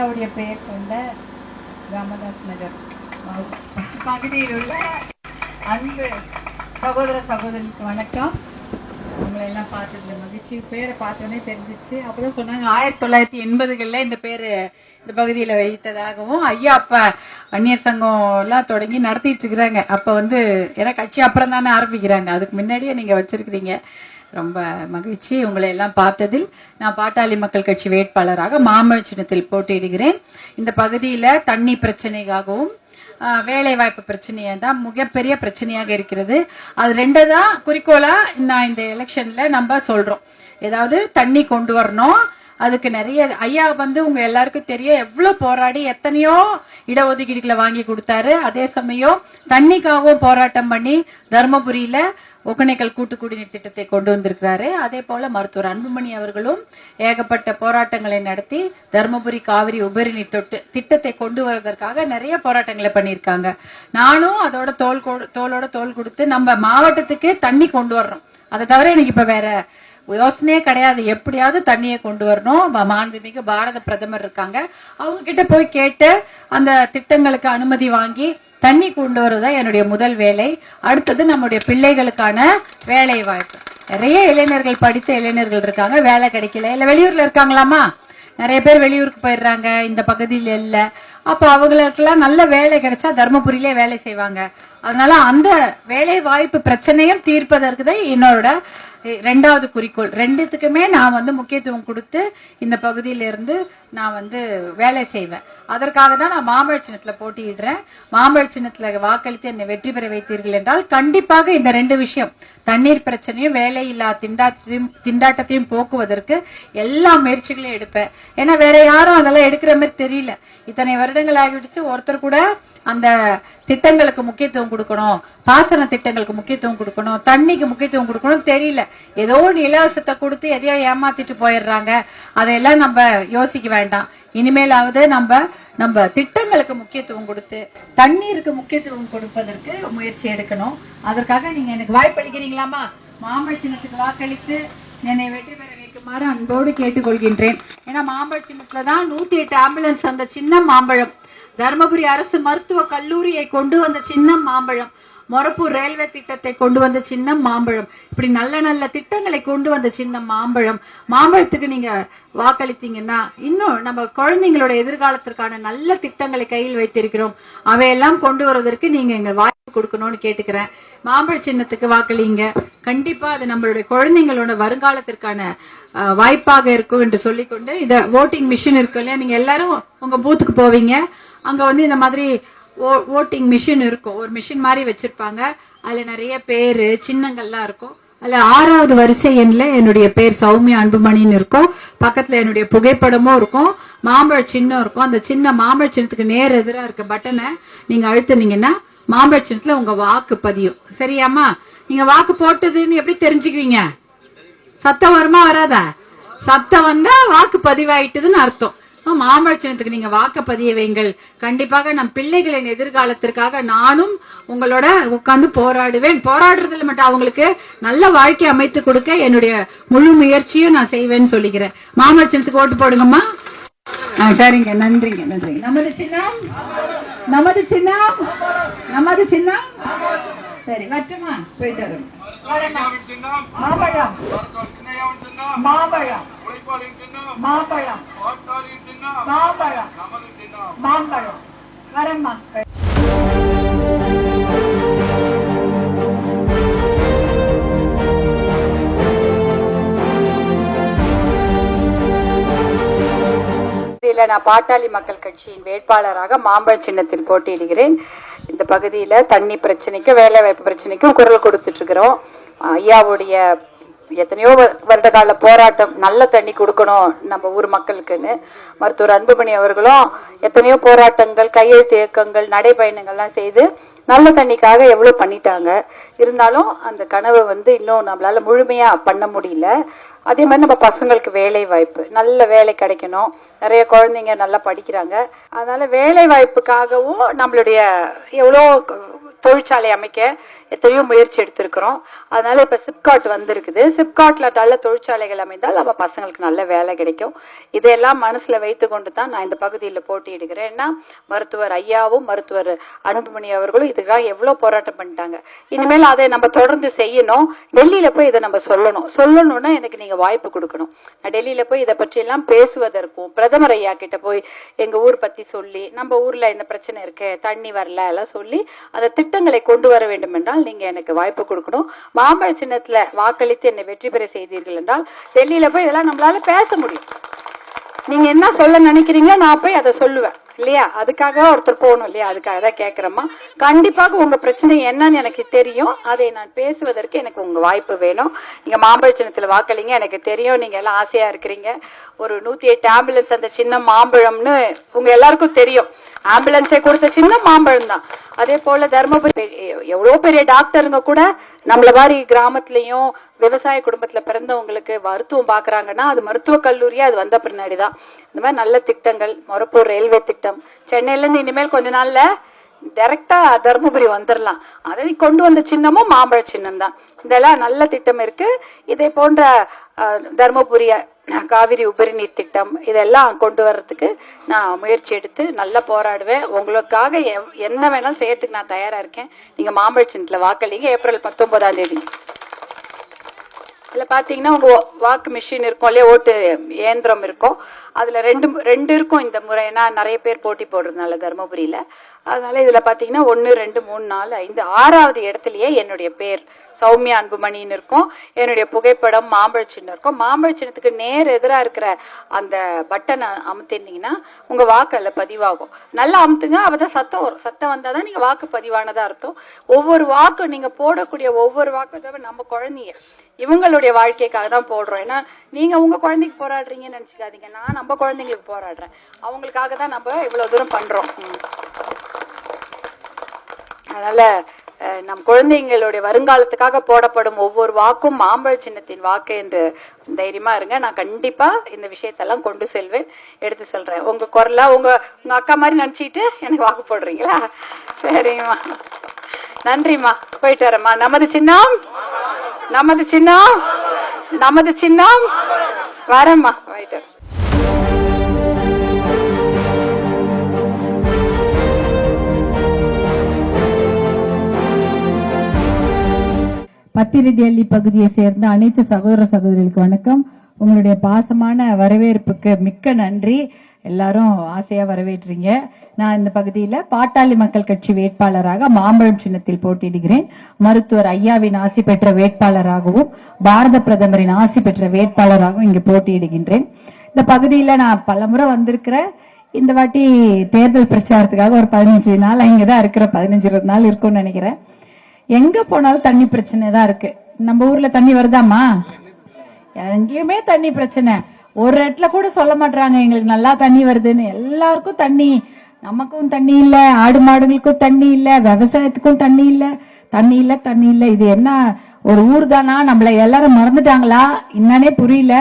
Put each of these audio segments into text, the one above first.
ஐயாவுடைய பெயர் கொண்ட ராமதாஸ் நகர் பகுதியில் உள்ள அன்பு சகோதர சகோதரிக்கு வணக்கம். உங்களை எல்லாம் பார்த்ததுல மகிழ்ச்சி. பேரை பார்த்தோன்னே தெரிஞ்சிச்சு. அப்பதான் சொன்னாங்க 1980களில் இந்த பேரு இந்த பகுதியில வைத்ததாகவும், ஐயா அப்ப வன்னியர் சங்கம் எல்லாம் தொடங்கி நடத்திட்டு இருக்கிறாங்க. அப்ப ஏன்னா கட்சி அப்புறம் தானே ஆரம்பிக்கிறாங்க, அதுக்கு முன்னாடியே நீங்க வச்சிருக்கிறீங்க. ரொம்ப மகிழ்ச்சி உங்களை எல்லாம் பார்த்ததில். நான் பாட்டாளி மக்கள் கட்சி வேட்பாளராக மாம்பழ சின்னத்தில் போட்டியிடுகிறேன். இந்த பகுதியில தண்ணி பிரச்சனைக்காகவும் வேலை வாய்ப்பு பிரச்சனையா தான் மிகப்பெரிய பிரச்சனையாக இருக்கிறது. அது ரெண்டு தான் குறிக்கோளா நான் இந்த எலெக்ஷன்ல நம்ம சொல்றோம். ஏதாவது தண்ணி கொண்டு வரணும். அதுக்கு நிறைய ஐயா உங்க எல்லாருக்கும் தெரியும் எவ்வளவு போராடி எத்தனையோ இடஒதுக்கீடுகளை வாங்கி கொடுத்தாரு. அதே சமயம் தண்ணிக்காகவும் போராட்டம் பண்ணி தர்மபுரியில ஒகேனக்கல் கூட்டு குடிநீர் திட்டத்தை கொண்டு வந்திருக்கிறாரு. அதே போல மருத்துவர் அன்புமணி அவர்களும் ஏகப்பட்ட போராட்டங்களை நடத்தி தர்மபுரி காவிரி உபரிநீர் திட்டத்தை கொண்டு வருவதற்காக நிறைய போராட்டங்களை பண்ணியிருக்காங்க. நானும் அதோட தோளோட தோல் கொடுத்து நம்ம மாவட்டத்துக்கு தண்ணி கொண்டு வர்றோம். அதை தவிர எனக்கு இப்ப வேற யோசனையே கிடையாது. எப்படியாவது தண்ணியை கொண்டு வரணும். மாண்புமிகு பாரத பிரதமர் இருக்காங்க, அவங்க கிட்ட போய் கேட்டு அந்த திட்டங்களுக்கு அனுமதி வாங்கி தண்ணி கொண்டு வருவதுதான் என்னுடைய முதல் வேலை. அடுத்தது நம்முடைய பிள்ளைகளுக்கான வேலை வாய்ப்பு. நிறைய இளைஞர்கள், படித்த இளைஞர்கள் இருக்காங்க, வேலை கிடைக்கல, இல்ல வெளியூர்ல இருக்காங்களாமா, நிறைய பேர் வெளியூருக்கு போயிடுறாங்க, இந்த பகுதியில இல்ல. அப்ப அவங்களுக்கெல்லாம் நல்ல வேலை கிடைச்சா தர்மபுரியிலே வேலை செய்வாங்க. அதனால அந்த வேலை வாய்ப்பு பிரச்சனையும் தீர்ப்பதற்கு தான் என்னோட ரெண்டாவது குறிக்கோள். ரெண்டுத்துக்குமே நான் முக்கியத்துவம் கொடுத்து இந்த பகுதியிலிருந்து நான் வேலை செய்வேன். அதற்காக தான் நான் மாம்பழ சின்னத்துல போட்டியிடுறேன். மாம்பழ சின்னத்துல வாக்களித்து என்னை வெற்றி பெற வைத்தீர்கள் என்றால் கண்டிப்பாக இந்த ரெண்டு விஷயம், தண்ணீர் பிரச்சனையும் வேலையில்லா திண்டாட்டத்தையும் போக்குவதற்கு எல்லா முயற்சிகளையும் எடுப்பேன். ஏன்னா வேற யாரும் அதெல்லாம் எடுக்கிற மாதிரி தெரியல. இத்தனை வருடங்கள் ஆகிடுச்சு, ஒருத்தர் கூட அந்த திட்டங்களுக்கு முக்கியத்துவம் கொடுக்கணும், பாசன திட்டங்களுக்கு முக்கியத்துவம் கொடுக்கணும், தண்ணிக்கு முக்கியத்துவம் கொடுக்கணும் தெரியல. ஏதோ இலவசத்தை கொடுத்து எதையோ ஏமாத்திட்டு போயிடுறாங்க. அதையெல்லாம் நம்ம யோசிக்க வேண்டாம். இனிமேலாவது நம்ம திட்டங்களுக்கு முக்கியத்துவம் கொடுத்து தண்ணீருக்கு முக்கியத்துவம் கொடுப்பதற்கு முயற்சி எடுக்கணும். அதற்காக நீங்க எனக்கு வாய்ப்பு அளிக்கிறீங்களாமா? மாம்பழ சின்னத்துக்கு வாக்களித்து என்னை வெற்றி பெற வைக்குமாறு அன்போடு கேட்டுக்கொள்கின்றேன். ஏன்னா மாம்பழ சின்னத்துலதான் 108 ஆம்புலன்ஸ், அந்த சின்ன மாம்பழம், தர்மபுரி அரசு மருத்துவ கல்லூரியை கொண்டு வந்த சின்னம் மாம்பழம், மொரப்பூர் ரயில்வே திட்டத்தை கொண்டு வந்த சின்னம் மாம்பழம், இப்படி நல்ல நல்ல திட்டங்களை கொண்டு வந்த சின்னம் மாம்பழம். மாம்பழத்துக்கு நீங்க வாக்களித்தீங்கன்னா இன்னும் நம்ம குழந்தைங்களோட எதிர்காலத்திற்கான நல்ல திட்டங்களை கையில் வைத்திருக்கிறோம். அவையெல்லாம் கொண்டு வருவதற்கு நீங்க எங்க வாய்ப்பு கொடுக்கணும்னு கேட்டுக்கிறேன். மாம்பழ சின்னத்துக்கு வாக்களிங்க. கண்டிப்பா அது நம்மளுடைய குழந்தைங்களோட வருங்காலத்திற்கான வாய்ப்பாக இருக்கும் என்று சொல்லிக்கொண்டு, இந்த ஓட்டிங் மிஷின் இருக்கு இல்லையா, நீங்க எல்லாரும் உங்க பூத்துக்கு போவீங்க. அங்க இந்த மாதிரி ஓட்டிங் மிஷின் இருக்கும், ஒரு மிஷின் மாதிரி வச்சிருப்பாங்க. அதுல நிறைய பேரு சின்னங்கள்லாம் இருக்கும். அதுல 6வது வரிசை எண்ல என்னுடைய பேர் சௌமியா அன்புமணின்னு இருக்கும். பக்கத்துல என்னுடைய புகைப்படமும் இருக்கும், மாம்பழ சின்னம் இருக்கும். அந்த சின்ன மாம்பழ சின்னத்துக்கு நேர் எதிராக இருக்க பட்டனை நீங்க அழுத்துனீங்கன்னா மாம்பழ சின்னத்துல உங்க வாக்கு பதியும். சரியாமா? நீங்க வாக்கு போட்டதுன்னு எப்படி தெரிஞ்சுக்குவீங்க? சத்தம் வருமா வராதா? சத்தம் வந்தா வாக்கு பதிவாயிட்டதுன்னு அர்த்தம். மாம்பழ சின்னத்துக்கு நீங்க வாக்கு பதிய வைங்கள். கண்டிப்பாக நம் பிள்ளைகளின் எதிர்காலத்திற்காக நானும் உங்களோட உட்கார்ந்து போராடுவேன். போராடுறதுல மட்டும் அவங்களுக்கு நல்ல வாழ்க்கை அமைத்து கொடுக்க என்னுடைய முழு முயற்சியும் நான் செய்வேன்னு சொல்லிக்கிறேன். மாம்பழ சின்னத்துக்கு ஓட்டு போடுங்கம்மா. சரிங்க, நன்றிங்க, நன்றிங்க. நமது சின்னம், நமது சின்னம், நமது சின்னம். சரி, வச்சுமா, போயிட்டு வரும். மாம்பழம், மாம்பழம், மாம்பழம், மாம்பழம், மாம்பழம். வரம்மா. நான் பாட்டாளி மக்கள் கட்சியின் வேட்பாளராக மாம்பழ சின்னத்தில் போட்டியிடுகிறேன். இந்த பகுதியில தண்ணி பிரச்சனைக்கும் வேலை வாய்ப்பு பிரச்சனைக்கும் குரல் கொடுத்துட்டு இருக்கிறோம். ஐயாவுடைய எத்தனையோ வருட கால போராட்டம், நல்ல தண்ணி கொடுக்கணும் நம்ம ஊர் மக்களுக்குன்னு. மருத்துவர் அன்புமணி அவர்களும் எத்தனையோ போராட்டங்கள், கையெழுத்து இயக்கங்கள், நடைபயணங்கள்லாம் செய்து நல்ல தண்ணிக்காக எவ்வளவு பண்ணிட்டாங்க. இருந்தாலும் அந்த கனவை இன்னும் நம்மளால முழுமையா பண்ண முடியல. அதே மாதிரி நம்ம பசங்களுக்கு வேலை வாய்ப்பு, நல்ல வேலை கிடைக்கணும். நிறைய குழந்தைங்க நல்லா படிக்கிறாங்க. அதனால வேலை வாய்ப்புக்காகவும் நம்மளுடைய எவ்வளோ தொழிற்சாலை அமைக்க எத்தனையோ முயற்சி எடுத்திருக்கிறோம். அதனால இப்ப சிப்காட் வந்திருக்குது. சிப்காட்ல நல்ல தொழிற்சாலைகள் அமைந்தால் நம்ம பசங்களுக்கு நல்ல வேலை கிடைக்கும். இதையெல்லாம் மனசுல வைத்து கொண்டு தான் நான் இந்த பகுதியில் போட்டியிடுகிறேன். ஏன்னா மருத்துவர் ஐயாவும் மருத்துவர் அன்புமணி அவர்களும் இதுக்காக எவ்வளவு போராட்டம் பண்ணிட்டாங்க. இனிமேல் அதை நம்ம தொடர்ந்து செய்யணும். டெல்லியில போய் இதை நம்ம சொல்லணும்னா எனக்கு நீங்க வாய்ப்பு கொடுக்கணும். நான் டெல்லியில போய் இதை பற்றி எல்லாம் பேசுவதற்கும் பிரதமர் ஐயா கிட்ட போய் எங்க ஊர் பத்தி சொல்லி, நம்ம ஊர்ல இந்த பிரச்சனை இருக்கு, தண்ணி வரல எல்லாம் சொல்லி அந்த திட்டங்களை கொண்டு வர வேண்டும் என்றால் நீங்க எனக்கு வாய்ப்பு கொடுக்கணும். மாம்பழ சின்னத்துல வாக்களித்து என்னை வெற்றி பெற செய்தீர்கள் என்றால் டெல்லியில போய் இதெல்லாம் நம்மளால பேச முடியும். நீங்க என்ன சொல்ல நினைக்கிறீங்களோ நான் போய் அதை சொல்லுவேன் இல்லையா? அதுக்காக ஒருத்தர் போகணும் இல்லையா? அதுக்காக தான் கேட்கிறேம்மா. கண்டிப்பாக உங்க பிரச்சனை என்னன்னு எனக்கு தெரியும். அதை நான் பேசுவதற்கு எனக்கு உங்க வாய்ப்பு வேணும். நீங்க மாம்பழ சின்னத்துல வாக்களிங்க. எனக்கு தெரியும் நீங்க எல்லாம் ஆசையா இருக்கிறீங்க. ஒரு 108 ஆம்புலன்ஸ் அந்த சின்ன மாம்பழம்னு உங்க எல்லாருக்கும் தெரியும். ஆம்புலன்ஸை கொடுத்த சின்ன மாம்பழம் தான். அதே போல தர்மபுரி எவ்வளவு பெரிய டாக்டருங்க கூட நம்மள மாதிரி கிராமத்திலயும் விவசாய குடும்பத்துல பிறந்தவங்களுக்கு மருத்துவம் பாக்குறாங்கன்னா அது மருத்துவக் கல்லூரியா அது வந்த பின்னாடிதான். இந்த மாதிரி நல்ல திட்டங்கள், மொரப்பூர் ரயில்வே திட்டம், சென்னையில இருந்து இனிமேல் கொஞ்ச நாள்ல டைரக்டா தர்மபுரி வந்துடலாம். அதை கொண்டு வந்த சின்னமும் மாம்பழ சின்னம் தான். இதெல்லாம் நல்ல திட்டம் இருக்கு. இதே போன்ற தர்மபுரிய காவிரி உபரி நீர் திட்டம் இதெல்லாம் கொண்டு வர்றதுக்கு நான் முயற்சி எடுத்து நல்லா போராடுவேன். உங்களுக்காக என்ன வேணாலும் செய்யறதுக்கு நான் தயாரா இருக்கேன். நீங்க மாம்பழ சின்னத்துல வாக்களிங்க. ஏப்ரல் 19ஆம் தேதி இதுல பாத்தீங்கன்னா உங்க வாக்கு மிஷின் இருக்கும் இல்லையா, ஓட்டு இயந்திரம் இருக்கும். அதுல ரெண்டு இருக்கும் இந்த முறை. ஏன்னா நிறைய பேர் போட்டி போடுறதுனால தர்மபுரியில. அதனால இதுல பாத்தீங்கன்னா 1, 2, 3, 4, 5, 6வது இடத்துலயே என்னுடைய பேர் சௌமியா அன்புமணின்னு இருக்கும். என்னுடைய புகைப்படம் மாம்பழ சின்னம் இருக்கும். மாம்பழ சின்னத்துக்கு நேர் எதிரா இருக்கிற அந்த பட்டனை அமுத்தினீங்கன்னா உங்க வாக்கு அதுல பதிவாகும். நல்லா அமுத்துங்க, அப்பதான் சத்தம் வரும். சத்தம் வந்தாதான் நீங்க வாக்கு பதிவானதா அர்த்தம். ஒவ்வொரு வாக்கு நீங்க போடக்கூடிய ஒவ்வொரு வாக்கு நம்ம குழந்தைங்க இவங்களுடைய வாழ்க்கைக்காக தான் போடுறோம். ஏன்னா நீங்க உங்க குழந்தைக்கு போராடுறீங்கன்னு நினைச்சுக்காதீங்க. நான் நம்ம குழந்தைங்களுக்கு போராடுறேன். அவங்களுக்காக தான் நம்ம இவ்வளவு தூரம் பண்றோம். அதனால நம் குழந்தைங்களுடைய வருங்காலத்துக்காக போடப்படும் ஒவ்வொரு வாக்கும் மாம்பழ சின்னத்தின் வாக்கு என்று தைரியமா இருங்க. நான் கண்டிப்பா இந்த விஷயத்தெல்லாம் கொண்டு செல்வேன், எடுத்து சொல்றேன். உங்க குரலா உங்க அக்கா மாதிரி நினைச்சிட்டு எனக்கு வாக்கு போடுறீங்களா? சரிம்மா, நன்றிம்மா. போயிட்டு வரேம்மா. நமது சின்னம், நமது சின்னம், நமது சின்னம். வரேம்மா, போயிட்டு. பத்திரெட்டியள்ளி பகுதியை சேர்ந்த அனைத்து சகோதர சகோதரிகளுக்கு வணக்கம். உங்களுடைய பாசமான வரவேற்புக்கு மிக்க நன்றி. எல்லாரும் ஆசையா வரவேற்றீங்க. நான் இந்த பகுதியில பாட்டாளி மக்கள் கட்சி வேட்பாளராக மாம்பழம் சின்னத்தில் போட்டியிடுகிறேன். மருத்துவர் ஐயாவின் ஆசி பெற்ற வேட்பாளராகவும் பாரத பிரதமரின் ஆசி பெற்ற வேட்பாளராகவும் இங்கு போட்டியிடுகின்றேன். இந்த பகுதியில நான் பலமுறை வந்திருக்கிறேன். இந்த வாட்டி தேர்தல் பிரச்சாரத்துக்காக ஒரு 15 நாள் இங்கதான் இருக்கிற. 15-20 நாள் இருக்கும்னு நினைக்கிறேன். எங்க போனாலும் தண்ணி பிரச்சனை தான் இருக்கு. நம்ம ஊர்ல தண்ணி வருதாமா? எங்கேயுமே தண்ணி பிரச்சனை. ஒரு இடத்துல கூட சொல்ல மாட்டாங்க எங்களுக்கு நல்லா தண்ணி வருதுன்னு. எல்லாருக்கும் தண்ணி, நமக்கும் தண்ணி இல்ல, ஆடு மாடுகளுக்கும் தண்ணி இல்ல, விவசாயத்துக்கும் தண்ணி இல்ல, தண்ணி இல்ல, தண்ணி இல்ல. இது என்ன ஒரு ஊர் தானா? நம்மள எல்லாரும் மறந்துட்டாங்களா என்னன்னே புரியல.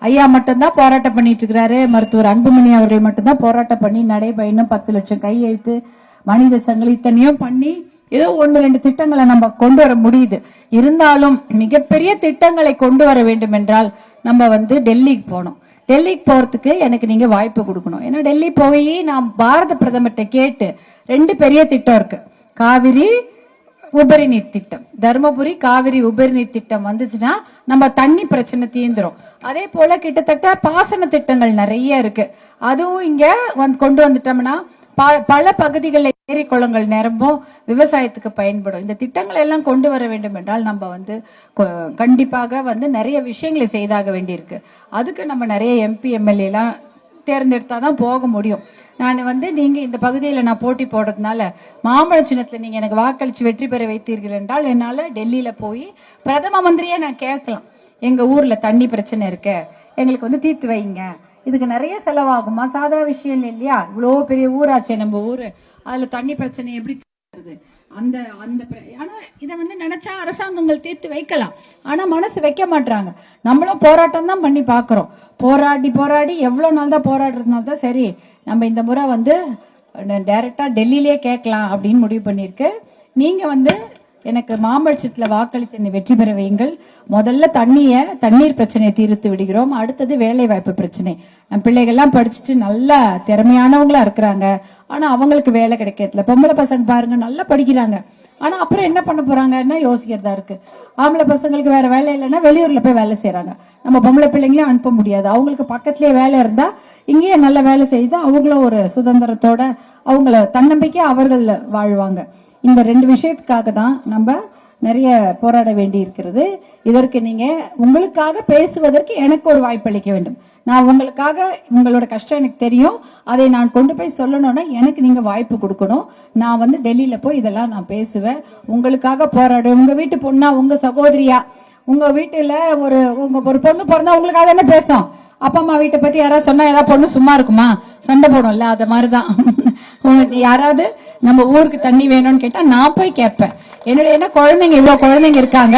ஐயா மட்டும்தான் போராட்டம் பண்ணிட்டு இருக்கிறாரு. மருத்துவர் அன்புமணி அவர்கள் மட்டும்தான் போராட்டம் பண்ணி நடைபயணம் 10 லட்சம் கையெழுத்து மனித சங்கிலி இத்தனையும் பண்ணி ஏதோ 1-2 திட்டங்களை நம்ம கொண்டு வர முடியுது. இருந்தாலும் மிகப்பெரிய திட்டங்களை கொண்டு வர வேண்டும் என்றால் நம்ம டெல்லிக்கு போகணும். டெல்லிக்கு போறதுக்கு எனக்கு நீங்க வாய்ப்பு கொடுக்கணும். ஏன்னா டெல்லி போய் நான் பாரத பிரதமர்கிட்ட கேட்டு 2 பெரிய திட்டம் இருக்கு. காவிரி உபரி நீர் திட்டம், தர்மபுரி காவிரி உபரி நீர் திட்டம் வந்துச்சுன்னா நம்ம தண்ணி பிரச்சனை தீர்ந்துரும். அதே போல கிட்டத்தட்ட பாசன திட்டங்கள் நிறைய இருக்கு. அதுவும் இங்க கொண்டு வந்துட்டோம்னா பல பகுதிகளில் ஏரி குளங்கள் நிரம்பும், விவசாயத்துக்கு பயன்படும். இந்த திட்டங்களை எல்லாம் கொண்டு வர வேண்டும் என்றால் நம்ம கண்டிப்பாக நிறைய விஷயங்களை செய்தாக வேண்டியிருக்கு. அதுக்கு நம்ம நிறைய MP MLA எல்லாம் தேர்ந்தெடுத்தாதான் போக முடியும். நான் நீங்க இந்த பகுதியில நான் போட்டி போடுறதுனால மாம்பழ சின்னத்துல நீங்க எனக்கு வாக்களிச்சு வெற்றி பெற வைத்தீர்கள் என்றால் என்னால டெல்லியில போய் பிரதம மந்திரியே நான் கேட்கலாம். எங்க ஊர்ல தண்ணி பிரச்சனை இருக்கு, எங்களுக்கு தீர்த்து வைங்க. இதுக்கு நிறைய செலவாகுமா? சாதா விஷயம் இல்லையா? இவ்வளவு பெரிய ஊராச்சே நம்ம ஊரு, அதுல தண்ணி பிரச்சனை எப்படி தீர்க்கிறது? ஆனா இத நினைச்சா அரசாங்கங்கள் தீர்த்து வைக்கலாம். ஆனா மனசு வைக்க மாட்டாங்க. நம்மளும் போராட்டம் தான் பண்ணி பாக்குறோம். போராடி எவ்வளவு நாள் தான் போராடுறதுனால தான் சரி நம்ம இந்த முறை டைரக்டா டெல்லியிலேயே கேட்கலாம் அப்படின்னு முடிவு பண்ணிருக்கு. நீங்க வந்து எனக்கு மாம்பழச்சத்துல வாக்களித்து என்னை வெற்றி பெற வையுங்கள். முதல்ல தண்ணீர் பிரச்சனையை தீர்த்து விடுகிறோம். அடுத்தது வேலை வாய்ப்பு பிரச்சனை. நம்ம பிள்ளைகள்லாம் படிச்சுட்டு நல்லா திறமையானவங்களா இருக்கிறாங்க, ஆனா அவங்களுக்கு வேலை கிடைக்கிறதுல. பொம்பளை பசங்க பாருங்க நல்லா படிக்கிறாங்க, ஆனா அப்புறம் என்ன பண்ண போறாங்கன்னா யோசிக்கிறதா இருக்கு. ஆம்பளை பசங்களுக்கு வேற வேலை இல்லைன்னா வெளியூர்ல போய் வேலை செய்யறாங்க. நம்ம பொம்பளை பிள்ளைங்களையும் அனுப்ப முடியாது. அவங்களுக்கு பக்கத்திலேயே வேலை இருந்தா இங்கேயே நல்ல வேலை செய்து அவங்களும் ஒரு சுதந்திரத்தோட அவங்கள தன்னம்பிக்கை அவர்கள் வாழ்வாங்க. இந்த 2 விஷயத்துக்காக தான் நம்ம நிறைய போராட வேண்டி இருக்கிறது. இதற்கு நீங்க உங்களுக்காக பேசுவதற்கு எனக்கு ஒரு வாய்ப்பு அளிக்க வேண்டும். நான் உங்களுக்காக, உங்களோட கஷ்டம் எனக்கு தெரியும், அதை நான் கொண்டு போய் சொல்லணும்னா எனக்கு நீங்க வாய்ப்பு கொடுக்கணும். நான் வந்து டெல்லியில போய் இதெல்லாம் நான் பேசுவேன், உங்களுக்காக போராடுவேன். உங்க வீட்டு பொண்ணா, உங்க சகோதரியா, உங்க வீட்டுல ஒரு பொண்ணு பிறந்தா உங்களுக்காக என்ன பேசும்? அப்பா அம்மா வீட்டை பத்தி யாராவது சொன்னா ஏதாவது பொண்ணு சும்மா இருக்குமா? சண்டை போடும்ல. அது மாதிரிதான் யாராவது நம்ம ஊருக்கு தண்ணி வேணும்னு கேட்டா நான் போய் கேட்பேன். என்ன குழந்தைங்க, இவ்வளவு குழந்தைங்க இருக்காங்க.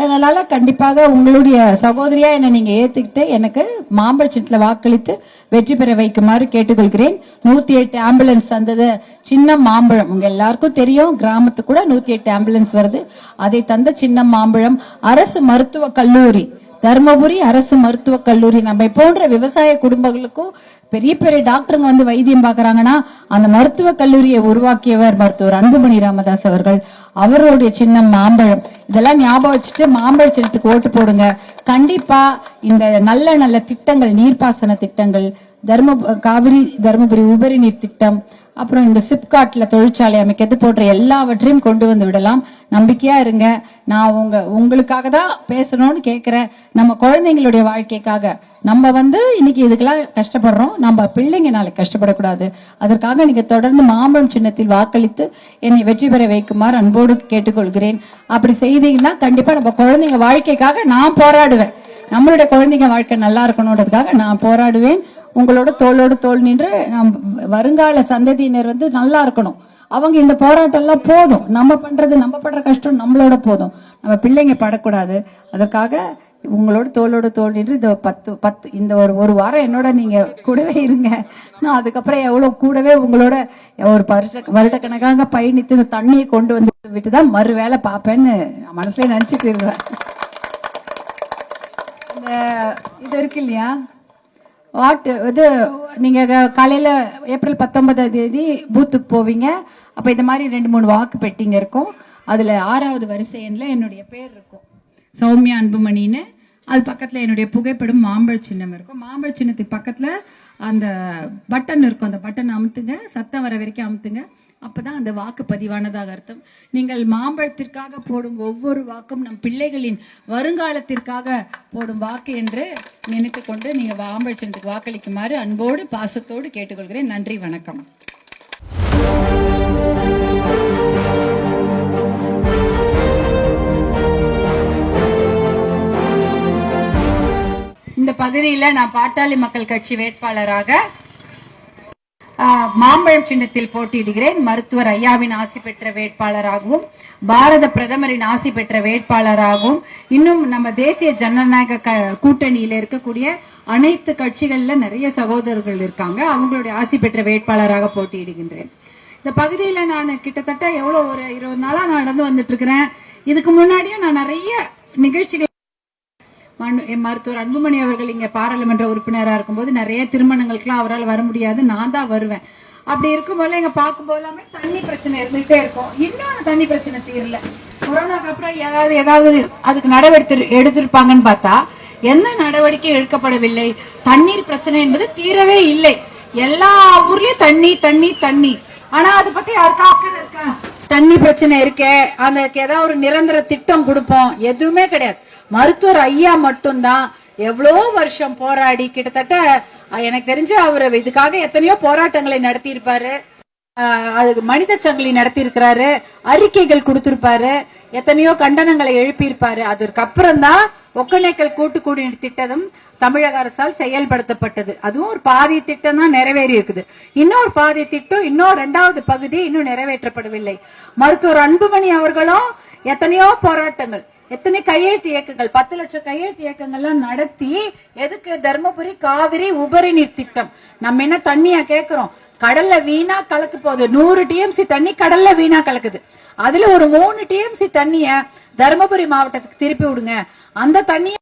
அதனால கண்டிப்பாக உங்களுடைய சகோதரியா என்ன நீங்க ஏத்துக்கிட்டு எனக்கு மாம்பழச்சத்துல வாக்களித்து வெற்றி பெற வைக்குமாறு கேட்டுக்கொள்கிறேன். 108 ஆம்புலன்ஸ் தந்தது சின்ன மாம்பழம். உங்க எல்லாருக்கும் தெரியும், கிராமத்துக்கு கூட 108 ஆம்புலன்ஸ் வருது. அதை தந்த சின்ன மாம்பழம். அரசு மருத்துவக் கல்லூரி, தர்மபுரி அரசு மருத்துவக் கல்லூரி. நம்ம போன்ற விவசாய குடும்பங்களுக்கும் பெரிய பெரிய டாக்டருங்க வந்து வைத்தியம் பாக்குறாங்கன்னா அந்த மருத்துவக் கல்லூரியை உருவாக்கியவர் மருத்துவர் அன்புமணி ராமதாஸ் அவர்கள். அவருடைய சின்னம் மாம்பழம். இதெல்லாம் ஞாபகம் வச்சுட்டு மாம்பழ சின்னத்துக்கு ஓட்டு போடுங்க. கண்டிப்பா இந்த நல்ல நல்ல திட்டங்கள், நீர்ப்பாசன திட்டங்கள், காவிரி தர்மபுரி உபரி நீர் திட்டம், அப்புறம் இந்த சிப்காட்ல தொழிற்சாலை அமைக்கிறது போன்ற எல்லாவற்றையும் கொண்டு வந்து விடலாம். நம்பிக்கையா இருங்க. நான் உங்களுக்காக தான் பேசணும்னு கேட்கிறேன். நம்ம குழந்தைங்களுடைய வாழ்க்கைக்காக நம்ம வந்து இன்னைக்கு இதுக்கெல்லாம் கஷ்டப்படுறோம். நம்ம பிள்ளைங்க நாளைக்கு கஷ்டப்படக்கூடாது. அதற்காக நீங்க தொடர்ந்து மாம்பழம் சின்னத்தில் வாக்களித்து என்னை வெற்றி பெற வைக்குமாறு அன்போடு கேட்டுக்கொள்கிறேன். அப்படி செய்தீங்கன்னா கண்டிப்பா நம்ம குழந்தைங்க வாழ்க்கைக்காக நான் போராடுவேன். நம்மளுடைய குழந்தைங்க வாழ்க்கை நல்லா இருக்கணும்ன்றதுக்காக நான் போராடுவேன். உங்களோட தோளோடு தோள் நின்று வருங்கால சந்ததியினர் வந்து நல்லா இருக்கணும். அவங்க இந்த போராட்டம் எல்லாம் போதும். நம்ம படுற கஷ்டம் நம்மளோட போதும். நம்ம பிள்ளைங்க படக்கூடாது. அதற்காக உங்களோட தோளோட தோல் நின்று இந்த 10 இந்த ஒரு வாரம் என்னோட நீங்க கூடவே இருங்க. நான் அதுக்கப்புறம் எவ்வளவு கூடவே உங்களோட ஒரு வருடக்கணக்காக பயணித்து இந்த தண்ணியை கொண்டு வந்து விட்டுதான் மறு வேலை பார்ப்பேன்னு மனசுல நினைச்சிட்டு இருந்தேன். இந்த இது இருக்கு இல்லையா, இது நீங்க காலையில ஏப்ரல் 19ஆம் தேதி பூத்துக்கு போவீங்க. அப்ப இந்த மாதிரி 2-3 வாக்கு பெட்டிங்க இருக்கும். அதுல 6வது வரிசை எண்ல என்னுடைய பேர் இருக்கும், சௌமியா அன்புமணின்னு. அது பக்கத்துல என்னுடைய புகைப்படம் மாம்பழ சின்னம் இருக்கும். மாம்பழ சின்னத்துக்கு பக்கத்துல அந்த பட்டன் இருக்கும். அந்த பட்டன் அமுத்துங்க, சத்தம் வர வரைக்கும் அமுத்துங்க. அப்பதான் அந்த வாக்கு பதிவானதாக அர்த்தம். நீங்கள் மாம்பழத்திற்காக போடும் ஒவ்வொரு வாக்கும் நம் பிள்ளைகளின் வருங்காலத்திற்காக போடும் வாக்கு என்று நினைத்துக் கொண்டு நீங்க மாம்பழ சின்னத்துக்கு வாக்களிக்குமாறு அன்போடு பாசத்தோடு கேட்டுக்கொள்கிறேன். நன்றி, வணக்கம். இந்த பகுதியில நான் பாட்டாளி மக்கள் கட்சி வேட்பாளராக மாம்பழம் சின்னத்தில் போட்டியிடுகிறேன். மருத்துவர் ஐயாவின் ஆசி பெற்ற வேட்பாளராகவும், பாரத பிரதமரின் ஆசி பெற்ற வேட்பாளராகவும், இன்னும் நம்ம தேசிய ஜனநாயக கூட்டணியில இருக்கக்கூடிய அனைத்து கட்சிகள்ல நிறைய சகோதரர்கள் இருக்காங்க. அவங்களுடைய ஆசி பெற்ற வேட்பாளராக போட்டியிடுகின்றேன். இந்த பகுதியில நான் கிட்டத்தட்ட ஒரு 20 நாளா நடந்து வந்துட்டு இருக்கிறேன். இதுக்கு முன்னாடியும் நான் நிறைய நிகழ்ச்சிகள், மருத்துவர் அன்புமணி அவர்கள் இங்க பாராளுமன்ற உறுப்பினராக இருக்கும்போது நிறைய திருமணங்களுக்குலாம் அவரால் வர முடியாது, நான் தான் வருவேன். அப்படி இருக்கும்போது எங்க பார்க்கும்போது எல்லாமே தண்ணி பிரச்சனை இருந்துகிட்டே இருக்கும். இன்னும் தண்ணி பிரச்சனை தீரல. கொரோனாக்கு அப்புறம் ஏதாவது அதுக்கு நடவடிக்கை எடுத்திருப்பாங்கன்னு பார்த்தா என்ன நடவடிக்கை எடுக்கப்படவில்லை. தண்ணீர் பிரச்சனை என்பது தீரவே இல்லை. எல்லா ஊர்லயும் தண்ணி தண்ணி தண்ணி. ஆனா அதை பத்தி யாருக்கா அக்கறை இருக்கா? தண்ணி பிரச்சனை இருக்க அதுக்கு ஏதாவது ஒரு நிரந்தர திட்டம் கொடுப்போம், எதுவுமே கிடையாது. மருத்துவர் ஐயா மட்டும்தான் எவ்வளோ வருஷம் போராடி, கிட்டத்தட்ட எனக்கு தெரிஞ்சு அவரு இதுக்காக எத்தனையோ போராட்டங்களை நடத்தி இருப்பாரு. அதுக்கு மனித சங்கிலி நடத்தி இருக்கிறாரு, அறிக்கைகள் கொடுத்திருப்பாரு, எத்தனையோ கண்டனங்களை எழுப்பியிருப்பாரு. அதற்கப்புறம் தான் ஒக்கநேக்கல் கூட்டு குடிநீர் திட்டம் தமிழக அரசால் செயல்படுத்தப்பட்டது. அதுவும் ஒரு பாதி திட்டம் தான் நிறைவேறி இருக்குது. இன்னொரு பாதி திட்டம், இன்னும் 2வது பகுதி இன்னும் நிறைவேற்றப்படவில்லை. மருத்துவர் அன்புமணி அவர்களும் எத்தனையோ போராட்டங்கள், எத்தனை கையெழுத்து இயக்கங்கள், 10 லட்சம் கையெழுத்து இயக்கங்கள்லாம் நடத்தி, எதுக்கு? தர்மபுரி காவிரி உபரி நீர் திட்டம். நம்ம என்ன தண்ணியா கேட்கிறோம்? கடல்ல வீணா கலக்கு போகுது. 100 டிஎம்சி தண்ணி கடல்ல வீணா கலக்குது. அதுல ஒரு 3 டிஎம்சி தண்ணிய தருமபுரி மாவட்டத்துக்கு திருப்பி விடுங்க. அந்த தண்ணிய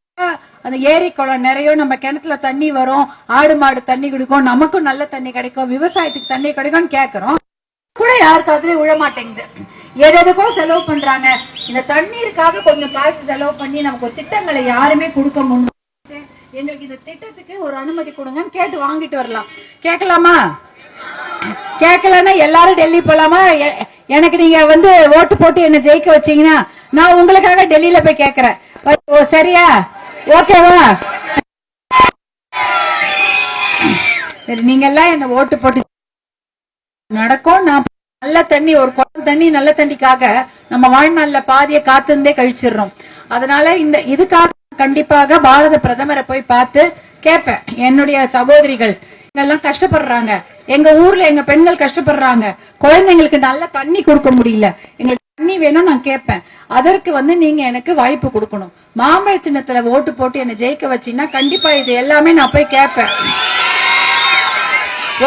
அந்த ஏரி குளம் நிறைய நம்ம கிணத்துல தண்ணி வரும், ஆடு மாடு தண்ணி குடிக்கும், நமக்கும் நல்ல தண்ணி கிடைக்கும், விவசாயத்துக்கு தண்ணி கிடைக்கும்னு கேக்குறோம். கூட யாருக்காவது விழ மாட்டேங்குது. எதுக்கோ செலவு பண்றாங்க. இந்த தண்ணீருக்காக கொஞ்சம் காசு செலவு பண்ணி நமக்கு திட்டங்களை யாருமே கொடுக்க முடியும். எங்களுக்கு இந்த திட்டத்துக்கு ஒரு அனுமதி கொடுங்கன்னு கேட்டு வாங்கிட்டு வரலாம். கேட்கலாமா? கேட்கலன்னா எல்லாரும் டெல்லி போலாமா? எனக்கு நீங்க ஓட்டு போட்டு என்ன ஜெயிக்க வச்சீங்கன்னா நான் உங்களுக்காக டெல்லியில போய் கேட்கிறேன். சரியா? ஓகேவா? நீங்க எல்லாம் என்ன ஓட்டு போட்டு நடக்கும். நான் நல்ல தண்ணி, ஒரு குடம் தண்ணி நல்ல தண்ணிக்காக நம்ம வாழ்நாள்ல பாதிய காத்திருந்தே கழிச்சிடறோம். அதனால இதுக்காக கண்டிப்பாக பாரத பிரதமரை போய் பார்த்து கேட்பேன். என்னுடைய சகோதரிகள் எல்லாம் கஷ்டப்படுறாங்க, எங்க ஊர்ல எங்க பெண்கள் கஷ்டப்படுறாங்க, குழந்தைங்களுக்கு நல்ல தண்ணி கொடுக்க முடியல, எங்களுக்கு தண்ணி வேணும் நான் கேட்பேன். அதற்கு நீங்க எனக்கு வாய்ப்பு கொடுக்கணும். மாம்பழ சின்னத்துல ஓட்டு போட்டு என்ன ஜெயிக்க வச்சீங்கன்னா கண்டிப்பா இது எல்லாமே நான் போய் கேட்பேன்.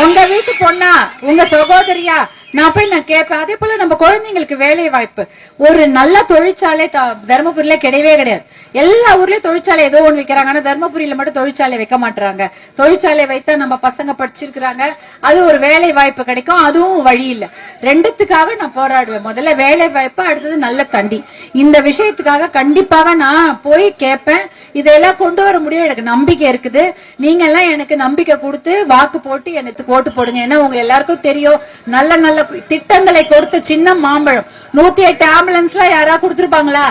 உங்க வீட்டு பொண்ணா, உங்க சகோதரியா நான் போய் கேட்பேன். அதே போல நம்ம குழந்தைங்களுக்கு வேலை வாய்ப்பு, ஒரு நல்ல தொழிற்சாலை தர்மபுரியில கிடையவே கிடையாது. எல்லா ஊர்லயும் தொழிற்சாலை ஏதோ ஒண்ணு வைக்கிறாங்க, ஆனா தர்மபுரியில மட்டும் தொழிற்சாலை வைக்க மாட்டாங்க. தொழிற்சாலை வைத்தா நம்ம பசங்க படிச்சிருக்கிறாங்க, அது ஒரு வேலை வாய்ப்பு கிடைக்கும், அதுவும் வழி இல்ல. ரெண்டுத்துக்காக நான் போராடுவேன். முதல்ல வேலை வாய்ப்பு, அடுத்தது நல்ல தண்ணி. இந்த விஷயத்துக்காக கண்டிப்பாக நான் போய் கேட்பேன். இதெல்லாம் கொண்டு வர முடியும், எனக்கு நம்பிக்கை இருக்குது. நீங்க எல்லாம் எனக்கு நம்பிக்கை கொடுத்து வாக்கு போட்டு எனக்கு ஓட்டு போடுங்க. ஏன்னா உங்க எல்லாருக்கும் தெரியும், நல்ல நல்ல திட்டங்களை கொடுத்த சின்ன மாம்பழம். 108 ஆம்புலன்ஸ்ல யாரா கொடுத்திருப்பாங்களா?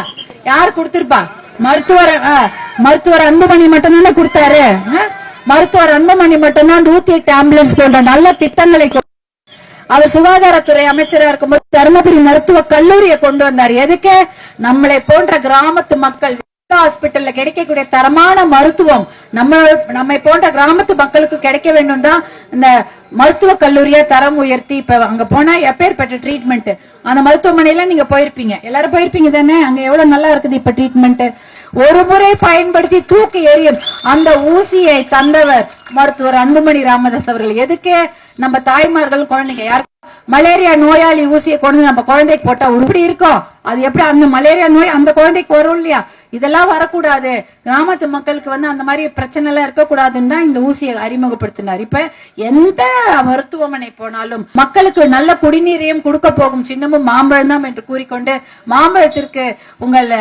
யார் கொடுத்திருப்பா? மருத்துவர் அன்புமணி மட்டும்தானே கொடுத்தாரு. மருத்துவர் அன்புமணி மட்டும்தான் 108 ஆம்புலன்ஸ் போன்ற நல்ல திட்டங்களை அவர் சுகாதாரத்துறை அமைச்சரா இருக்கும்போது தருமபுரி மருத்துவ கல்லூரியை கொண்டு வந்தார். எதுக்கு? நம்மளை போன்ற கிராமத்து மக்கள் ஹாஸ்பிட்டல்ல கிடைக்கக்கூடிய தரமான மருத்துவம் நம்மை போன்ற கிராமத்து மக்களுக்கு கிடைக்க வேண்டும் தான் இந்த மருத்துவ கல்லூரியா தரம் உயர்த்தி இப்ப அங்க போனா எப்பேற்பட்ட ட்ரீட்மெண்ட். அந்த மருத்துவமனையில நீங்க போயிருப்பீங்க, எல்லாரும் போயிருப்பீங்க தானே. அங்க எவ்வளவு நல்லா இருக்குது இப்ப ட்ரீட்மெண்ட். ஒரு முறை பயன்படுத்தி தூக்கி எறியும் அந்த ஊசியை தந்தவர் மருத்துவர் அன்புமணி ராமதாஸ் அவர்கள். எதுக்கு? நம்ம தாய்மார்கள் குழந்தைங்க யார் மலேரியா நோயாளி ஊசியை கொண்டு நம்ம குழந்தைக்கு போட்டா உருப்படி இருக்கும். அது எப்படி அந்த மலேரியா நோய் அந்த குழந்தைக்கு வரும் இல்லையா? இதெல்லாம் வரக்கூடாது. கிராமத்து மக்களுக்கு அந்த மாதிரி பிரச்சனை எல்லாம் இருக்கக்கூடாதுன்னு தான் இந்த ஊசியை அறிமுகப்படுத்தினார். இப்ப எந்த மருத்துவமனை போனாலும் மக்களுக்கு நல்ல குடிநீரையும் கொடுக்க போகும் சின்னமும் மாம்பழம் தான் என்று கூறிக்கொண்டு மாம்பழத்திற்கு உங்கள்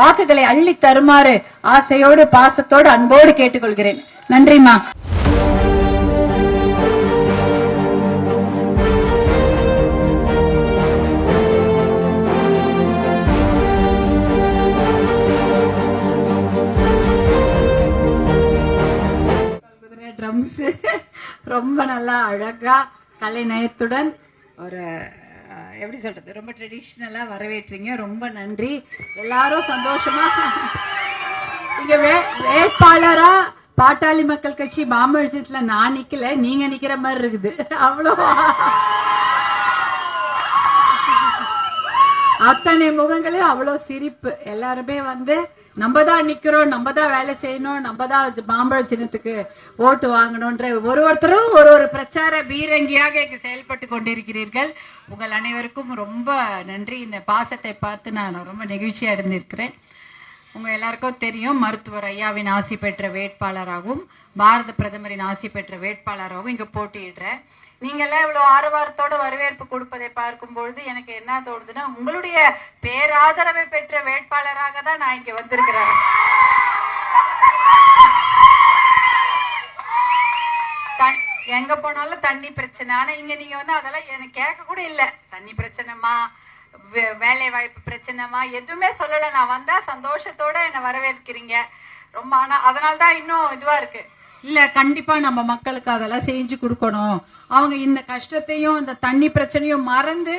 வாக்குகளை அள்ளி தருமாறு ஆசையோடு பாசத்தோடு அன்போடு கேட்டுக்கொள்கிறேன். நன்றிமா. ட்ரம்ஸ் ரொம்ப நல்லா அழகா கலை நயத்துடன் ஒரு எப்படி சொல்றது ரொம்ப ட்ரெடிஷ்னலா வரவேற்றீங்க. ரொம்ப நன்றி. எல்லாரும் சந்தோஷமா இங்க வேட்பாளரா பாட்டாளி மக்கள் கட்சி மாம்பழத்துல நான் நிக்கல, நீங்க நிக்கிற மாதிரி இருக்குது. அவ்வளோ அத்தனை முகங்களே அவ்வளோ சிரிப்பு. எல்லாருமே நம்ம தான் நிக்கிறோம், நம்ம தான் வேலை செய்யணும், நம்ம தான் மாம்பழ சின்னத்துக்கு ஓட்டு வாங்கணும்ன்ற ஒருத்தரும் ஒரு பிரச்சார பீரங்கியாக இங்கு செயல்பட்டு கொண்டிருக்கிறீர்கள். உங்கள் அனைவருக்கும் ரொம்ப நன்றி. இந்த பாசத்தை பார்த்து நான் ரொம்ப நெகிழ்ச்சியா இருந்திருக்கிறேன். உங்க எல்லாருக்கும் தெரியும், மருத்துவர் ஐயாவின் ஆசி பெற்ற வேட்பாளராகவும் பாரத பிரதமரின் ஆசி பெற்ற வேட்பாளராகவும் இங்க போட்டியிடுறேன். நீங்க எல்லாம் இவ்வளவு ஆரவாரத்தோட வரவேற்பு கொடுப்பதை பார்க்கும் பொழுது எனக்கு என்ன தோணுதுன்னா, உங்களுடைய பேராதரவை பெற்ற வேட்பாளராக தான் நான் இங்க வந்திருக்கிறேன். எங்க போனாலும் தண்ணி பிரச்சனை, ஆனா இங்க நீங்க அதெல்லாம் எனக்கு கேட்க கூட இல்ல. தண்ணி பிரச்சனைமா, வேலை வாய்ப்பு பிரச்சனைமா எதுவுமே சொல்லல. நான் வந்தா சந்தோஷத்தோட என்ன வரவேற்கிறீங்க ரொம்ப. ஆனா அதனால்தான் இன்னும் இதுவா இருக்கு. இல்ல கண்டிப்பா நம்ம மக்களுக்கு அதெல்லாம் செஞ்சு கொடுக்கணும். அவங்க இந்த கஷ்டத்தையும் இந்த தண்ணி பிரச்சனையும் மறந்து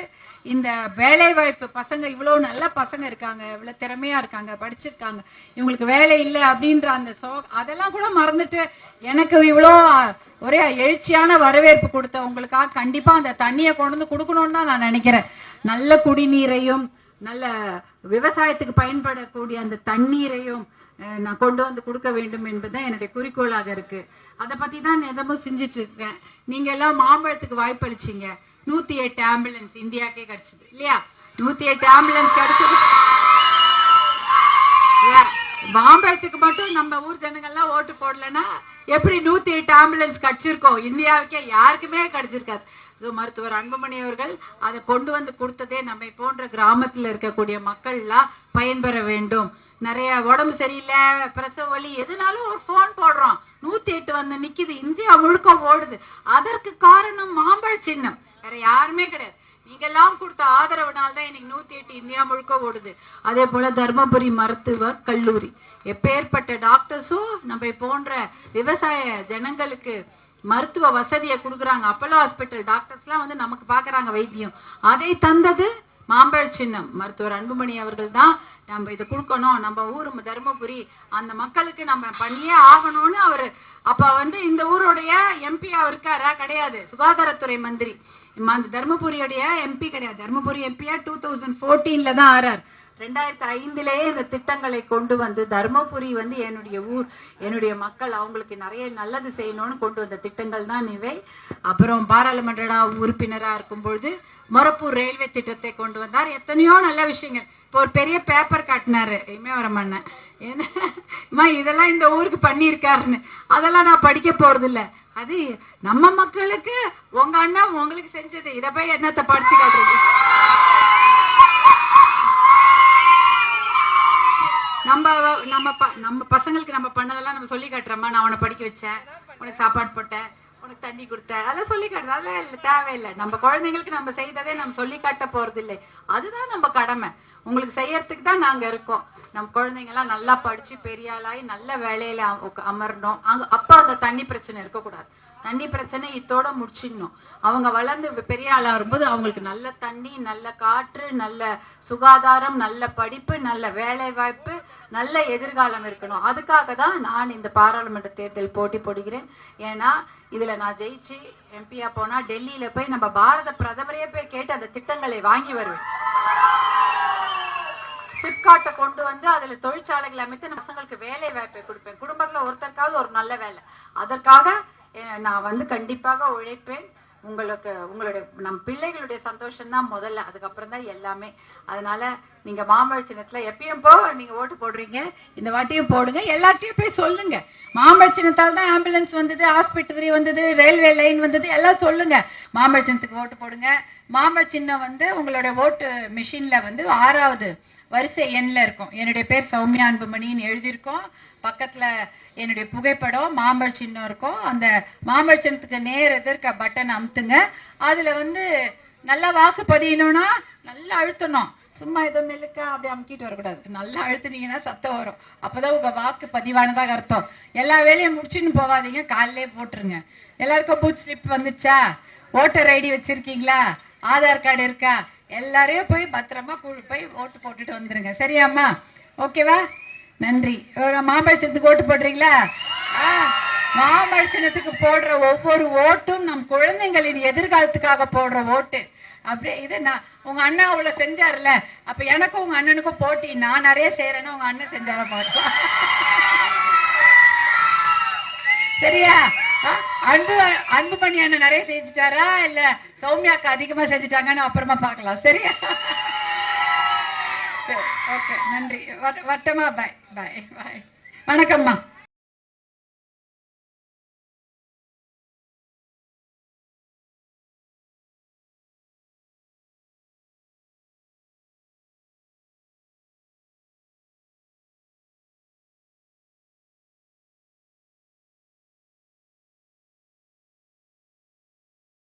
இந்த வேலை வாய்ப்பு, பசங்க இவ்வளவு நல்ல பசங்க இருக்காங்க, இவ்வளவு திறமையா இருக்காங்க, படிச்சிருக்காங்க, இவங்களுக்கு வேலை இல்லை அப்படின்ற அந்த அதெல்லாம் கூட மறந்துட்டு எனக்கு இவ்வளோ ஒரே எழுச்சியான வரவேற்பு கொடுத்த உங்களுக்காக கண்டிப்பா அந்த தண்ணியை கொண்டு வந்து கொடுக்கணும்னு தான் நான் நினைக்கிறேன். நல்ல குடிநீரையும் நல்ல விவசாயத்துக்கு பயன்படக்கூடிய அந்த தண்ணீரையும் நான் கொண்டு வந்து கொடுக்க வேண்டும் என்பதுதான் என்னுடைய குறிக்கோளாக இருக்கு. அதை பத்தி தான் நிதமும் செஞ்சுட்டு இருக்கேன். நீங்க எல்லாம் மாம்பழத்துக்கு வாய்ப்பு அளிச்சீங்க. 108 ஆம்புலன்ஸ் இந்தியாக்கே கிடைச்சது இல்லையா? 108 ஆம்புலன்ஸ் கிடைச்சது. மாம்பழத்துக்கு மட்டும் நம்ம ஊர் ஜனங்கள்லாம் ஓட்டு போடலன்னா எப்படி 108 ஆம்புலன்ஸ் கிடைச்சிருக்கோம்? இந்தியாவுக்கே யாருக்குமே கிடைச்சிருக்காது. மருத்துவர் அன்புமணி அவர்கள் அதை கொண்டு வந்து கொடுத்ததே நம்ம போன்ற கிராமத்துல இருக்கக்கூடிய மக்கள் எல்லாம் பயன்பெற வேண்டும். நிறைய உடம்பு சரியில்லை, பிரசவ வலி, எதுனாலும் ஒரு போன் போடுறோம், 108 வந்து நிக்குது, இந்தியா முழுக்க ஓடுது. அதற்கு காரணம் மாம்பழ சின்னம், வேற யாருமே கிடையாது. நீங்க எல்லாம் கொடுத்த ஆதரவுனால்தான் இன்னைக்கு 108 இந்தியா முழுக்க ஓடுது. அதே போல தர்மபுரி மருத்துவ கல்லூரி, எப்பேற்பட்ட டாக்டர்ஸும் நம்ம போன்ற விவசாய ஜனங்களுக்கு மருத்துவ வசதியை கொடுக்குறாங்க. அப்போலோ ஹாஸ்பிட்டல் டாக்டர்ஸ் எல்லாம் வந்து நமக்கு பாக்குறாங்க வைத்தியம். அதை தந்தது மாம்பழ சின்னம் மருத்துவர் அன்புமணி அவர்கள் தான். நம்ம இதை கொடுக்கணும், நம்ம ஊர் தர்மபுரி, அந்த மக்களுக்கு நம்ம பண்ணியே ஆகணும்னு அவரு அப்ப வந்து இந்த ஊருடைய எம்பியா இருக்காரா? கிடையாது. சுகாதாரத்துறை மந்திரி. தர்மபுரியுடைய எம்பி கிடையாது. தர்மபுரி எம்பியா 2014 தான் ஆறார். 2005 இந்த திட்டங்களை கொண்டு வந்து தர்மபுரி வந்து என்னுடைய ஊர், என்னுடைய மக்கள், அவங்களுக்கு நிறைய நல்லது செய்யணும்னு கொண்டு வந்த திட்டங்கள் தான் இவை. அப்புறம் பாராளுமன்ற உறுப்பினரா இருக்கும் பொழுது மொரப்பூர் ரயில்வே திட்டத்தை கொண்டு வந்தார். எத்தனையோ நல்ல விஷயங்கள். இப்போ ஒரு பெரிய பேப்பர் காட்டினாரு இமயவரம் அண்ணன், ஏன்னா இதெல்லாம் இந்த ஊருக்கு பண்ணியிருக்காருன்னு. அதெல்லாம் நான் படிக்க போறது இல்லை. அது நம்ம மக்களுக்கு உங்க அண்ணா உங்களுக்கு செஞ்சது. இதை போய் என்னத்தை படிச்சு காட்டுறது? நம்ம பசங்களுக்கு நம்ம பண்ணதெல்லாம் நம்ம சொல்லி காட்டுறோமா? நான் உன்னை படிக்க வச்சேன், உனக்கு சாப்பாடு போட்டேன், உனக்கு தண்ணி கொடுத்தேன், அதெல்லாம் சொல்லி காட்டுறது. அதெல்லாம் இல்லை, தேவையில்லை. நம்ம குழந்தைங்களுக்கு நம்ம செய்ததே நம்ம சொல்லி காட்ட போறது இல்லை. அதுதான் நம்ம கடமை. உங்களுக்கு செய்யறதுக்கு தான் நாங்க இருக்கோம். நம்ம குழந்தைங்க எல்லாம் நல்லா படிச்சு பெரிய ஆளாகி நல்ல வேலையில அமரணும். அப்ப அந்த தண்ணி பிரச்சனை இருக்கக்கூடாது. தண்ணி பிரச்சனை இத்தோட முடிச்சிடணும். அவங்க வளர்ந்து பெரிய ஆளா வரும்போது அவங்களுக்கு நல்ல தண்ணி, நல்ல காற்று, நல்ல சுகாதாரம், நல்ல படிப்பு, நல்ல வேலை வாய்ப்பு, நல்ல எதிர்காலம் இருக்கணும். அதுக்காக தான் நான் இந்த பாராளுமன்ற தேர்தல் போட்டி போடுகிறேன். ஏன்னா இதுல நான் ஜெயிச்சு எம்பியா போனா டெல்லியில போய் நம்ம பாரத பிரதமரையே போய் கேட்டு அந்த திட்டங்களை வாங்கி வருவேன். சிப்காட்டை கொண்டு வந்து அதுல தொழிற்சாலைகள் அமைத்து நம்ம பசங்களுக்கு வேலை வாய்ப்பை கொடுப்பேன். குடும்பத்துல ஒருத்தருக்காவது ஒரு நல்ல வேலை. அதற்காக நான் வந்து கண்டிப்பாக உழைப்பேன். உங்களுடைய நம் பிள்ளைகளுடைய சந்தோஷம் தான் முதல்ல, அதுக்கப்புறம் தான் எல்லாமே. அதனால நீங்க மாம்பழ சின்னத்துல எப்பயும் நீங்க ஓட்டு போடுறீங்க, இந்த வாட்டியும் போடுங்க. எல்லாத்தையும் போய் சொல்லுங்க, மாம்பழ சின்னத்தால் தான் ஆம்புலன்ஸ் வந்தது, ஆஸ்பத்திரி வந்தது, ரயில்வே லைன் வந்தது, எல்லாம் சொல்லுங்க. மாம்பழ சின்னத்துக்கு ஓட்டு போடுங்க. மாம்பழ சின்னம் வந்து உங்களோட ஓட்டு மிஷின்ல வந்து 6வது வரிசை எண்ணில் இருக்கும். என்னுடைய பேர் சௌமியா அன்புமணின்னு எழுதியிருக்கோம். பக்கத்துல என்னுடைய புகைப்படம், மாம்பழ சின்னம் இருக்கும். அந்த மாம்பழ சின்னத்துக்கு நேர் எதிர்க்க பட்டன் அமுத்துங்க. அதுல வந்து நல்லா வாக்கு பதியணும்னா நல்லா அழுத்தணும். சும்மா ஏதோ மெல்லுக்க அப்படி அமுக்கிட்டு வரக்கூடாது. நல்லா அழுத்துனீங்கன்னா சத்தம் வரும். அப்பதான் உங்க வாக்கு பதிவானதாக அர்த்தம். எல்லா வேலையும் முடிச்சுன்னு போவாதீங்க, காலையிலே போட்டுருங்க. எல்லாருக்கும் பூத் ஸ்லிப் வந்துச்சா? ஓட்டர் ஐடி வச்சிருக்கீங்களா? ஆதார் கார்டு இருக்கா? எல்லாரையும் போய் பத்திரமா போய் ஓட்டு போட்டுட்டு வந்துருங்க. சரியாம்மா? ஓகேவா? நன்றி. மாம்பழ சின்னத்துக்கு ஓட்டு போடுறீங்களா? மாம்பழ சின்னத்துக்கு போடுற ஒவ்வொரு ஓட்டும் நம் குழந்தைங்களின் எதிர்காலத்துக்காக போடுற ஓட்டு. அப்படியே இது நான் உங்க அண்ணா அவ்வளவு செஞ்சாருல, அப்ப எனக்கும் உங்க அண்ணனுக்கும் போட்டி. நான் நிறைய செய்யறேன்னா உங்க அண்ணன் செஞ்சார மாட்டோம். சரியா? அன்புமணி அண்ணன் நிறைய செஞ்சுட்டாரா இல்ல சௌமியாக்கு அதிகமா செஞ்சுட்டாங்கன்னு அப்புறமா பார்க்கலாம். சரியா? சரி, ஓகே, நன்றி. வட்டமா? பாய் பாய் பாய். வணக்கம்மா.